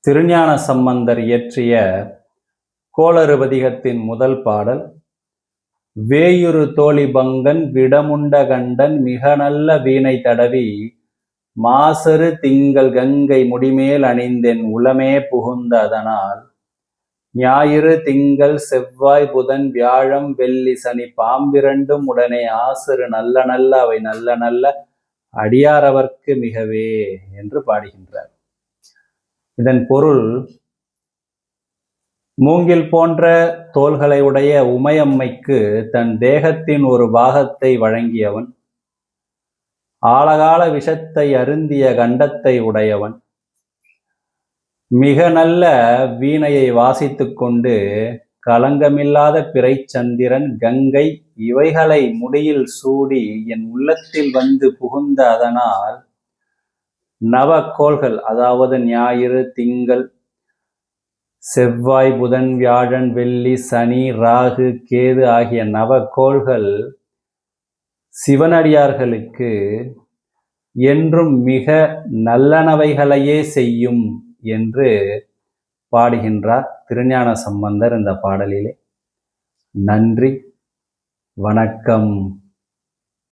திருஞான சம்பந்தர் இயற்றிய கோளறுபதிகத்தின் முதல் பாடல். வேயுறு தோழி பங்கன் விடமுண்ட கண்டன் மிக நல்ல வீணை தடவி மாசறு திங்கள் கங்கை முடிமேல் அணிந்தென் உளமே புகுந்த அதனால் ஞாயிறு திங்கள் செவ்வாய் புதன் வியாழம் வெள்ளி சனி பாம்பிரண்டும் உடனே ஆசிறு நல்ல நல்ல அவை நல்ல நல்ல அடியாரவர்க்கு மிகவே என்று பாடுகின்றார். இதன் பொருள், மூங்கில் போன்ற தோள்களை உடைய உமையம்மைக்கு தன் தேகத்தின் ஒரு பாகத்தை வழங்கியவன், ஆழகால விஷத்தை அருந்திய கண்டத்தை உடையவன், மிக நல்ல வீணையை வாசித்துக் கொண்டு களங்கமில்லாத பிறைச்சந்திரன் கங்கை இவைகளை முடியில் சூடி என் உள்ளத்தில் வந்து புகுந்த அதனால் நவக்கோள்கள், அதாவது ஞாயிறு திங்கள் செவ்வாய் புதன் வியாழன் வெள்ளி சனி ராகு கேது ஆகிய நவக்கோள்கள் சிவனடியார்களுக்கு என்றும் மிக நல்லனவைகளையே செய்யும் என்று பாடுகின்றார் திருஞான சம்பந்தர் இந்த பாடலிலே. நன்றி, வணக்கம்.